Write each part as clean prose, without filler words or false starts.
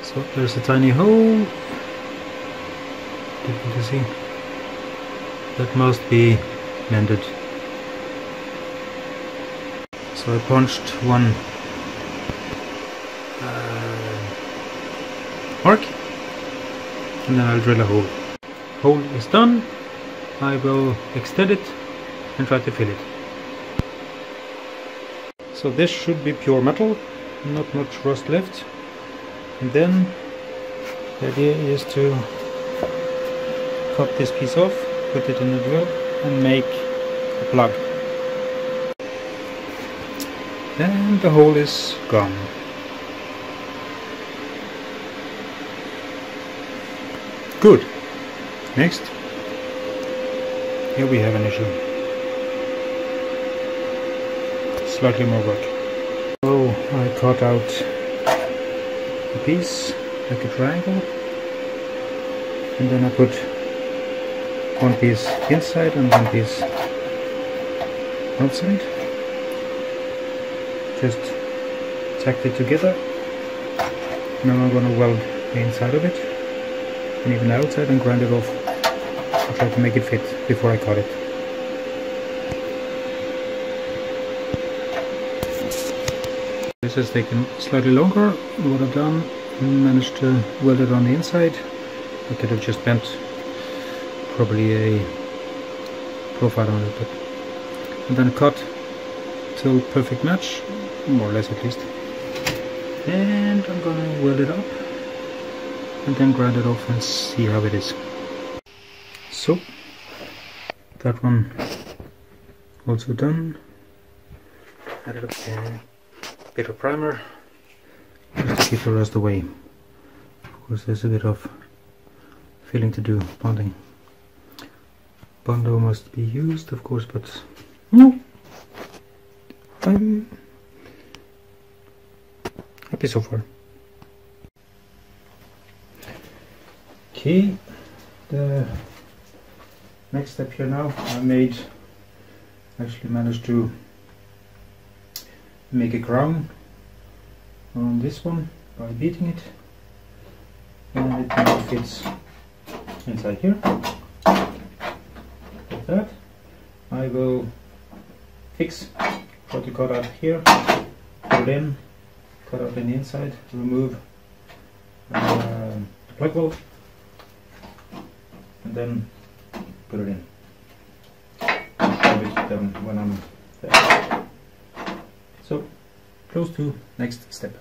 So there's a tiny hole, difficult to see, that must be mended. So I punched one mark, and then I'll drill a hole. Hole is done. I will extend it and try to fill it. So this should be pure metal, not much rust left. And then the idea is to cut this piece off, put it in the drill and make a plug. And the hole is gone. Good. Next. Here we have an issue. Slightly more work. So I cut out a piece like a triangle, and then I put one piece inside and one piece outside. Just tacked it together. Now I'm gonna weld the inside of it and even the outside and grind it off. I'll try to make it fit before I cut it. This has taken slightly longer. What I've done, managed to weld it on the inside. I could have just bent probably a profile on it, but and then cut till perfect match, more or less at least. And I'm gonna weld it up and then grind it off and see how it is. So that one also done. Added a bit of primer just to keep the rust away. Of course there's a bit of filling to do, bonding. Bondo must be used, of course, but no, I'm happy so far. Okay, the next step here now, actually managed to make a crown on this one by beating it, and it now fits inside here. Like that. I will fix what you cut out here, put it in, cut out on the inside, remove the plug valve, and then put it in. I'll be done when I'm there. So, close to next step.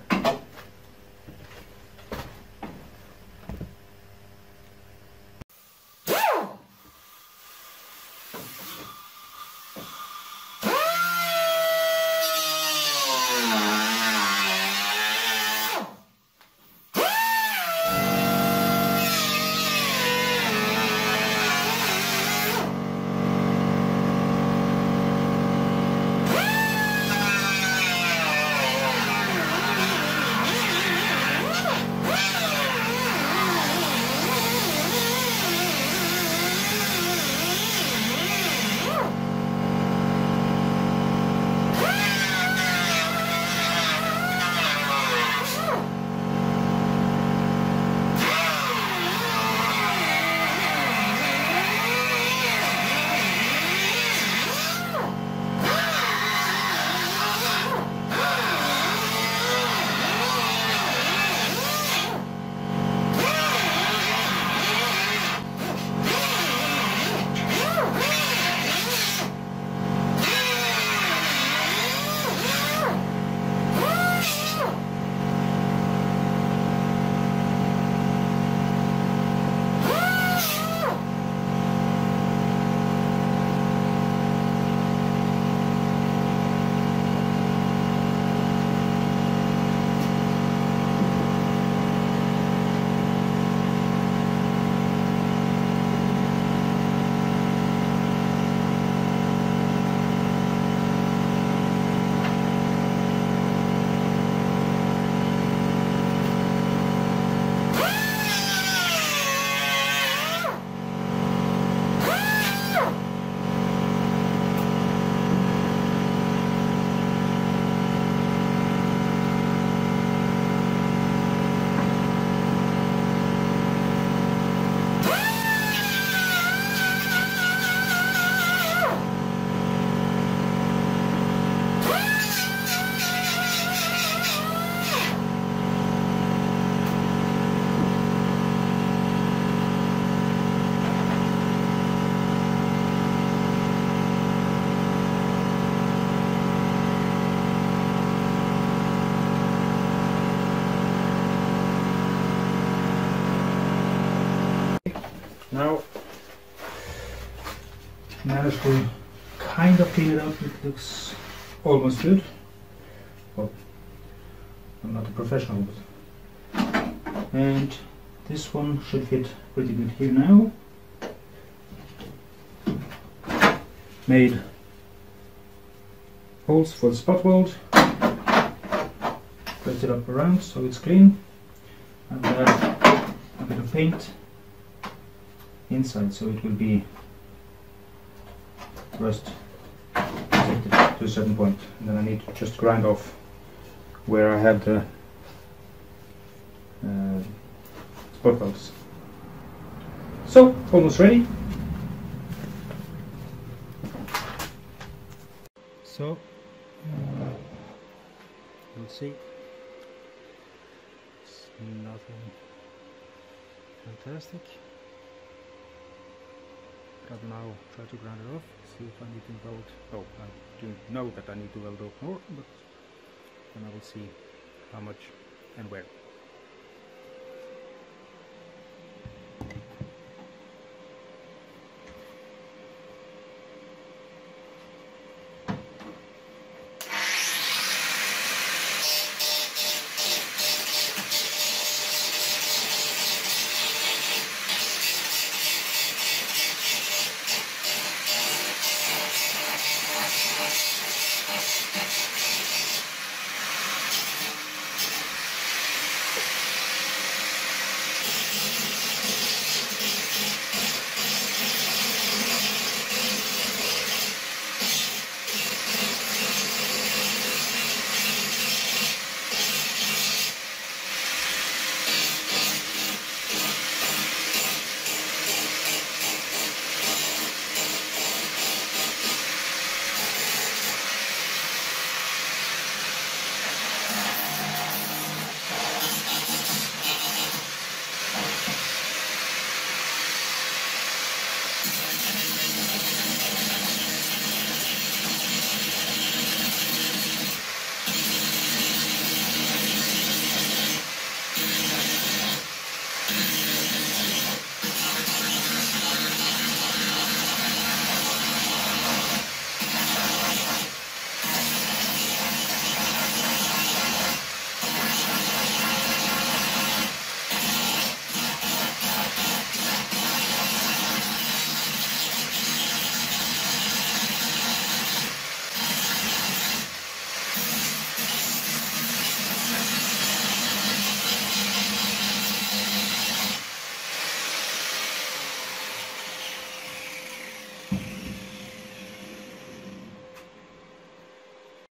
Now managed to kind of clean it up. It looks almost good. Well, I'm not a professional, but and this one should fit pretty good here now. Made holes for the spot weld, press it up around so it's clean, and a bit of paint inside so it will be rust protected to a certain point. And then I need to just grind off where I have the spot welds. So, almost ready. So, you'll see it's nothing fantastic, but I'll now try to grind it off, see if I need to weld. Oh, I do know that I need to weld off more, but then I will see how much and where.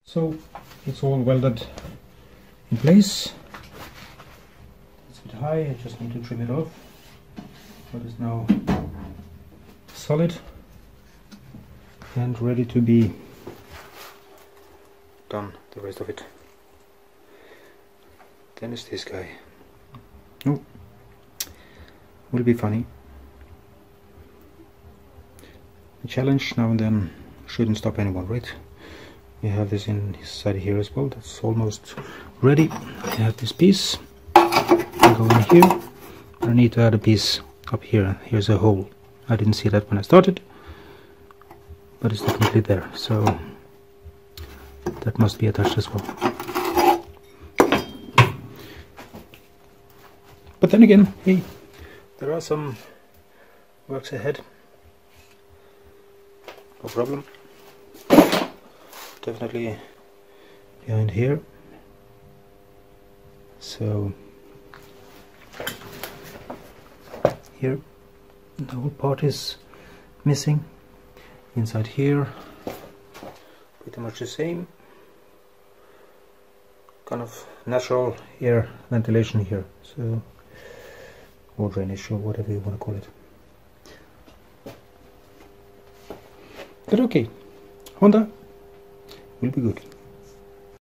So it's all welded in place. It's a bit high, I just need to trim it off. But it's now solid and ready to be done, the rest of it. Then it's this guy. Oh, will be funny. A challenge now and then shouldn't stop anyone, right? We have this inside here as well. That's almost ready. I have this piece. I go in here. I need to add a piece up here. Here's a hole. I didn't see that when I started, but it's definitely there. So that must be attached as well. But then again, hey, there are some works ahead. No problem. Definitely behind here. So here the whole part is missing. Inside here pretty much the same. Kind of natural air ventilation here, so, or drainage or whatever you want to call it. But okay, Honda will be good.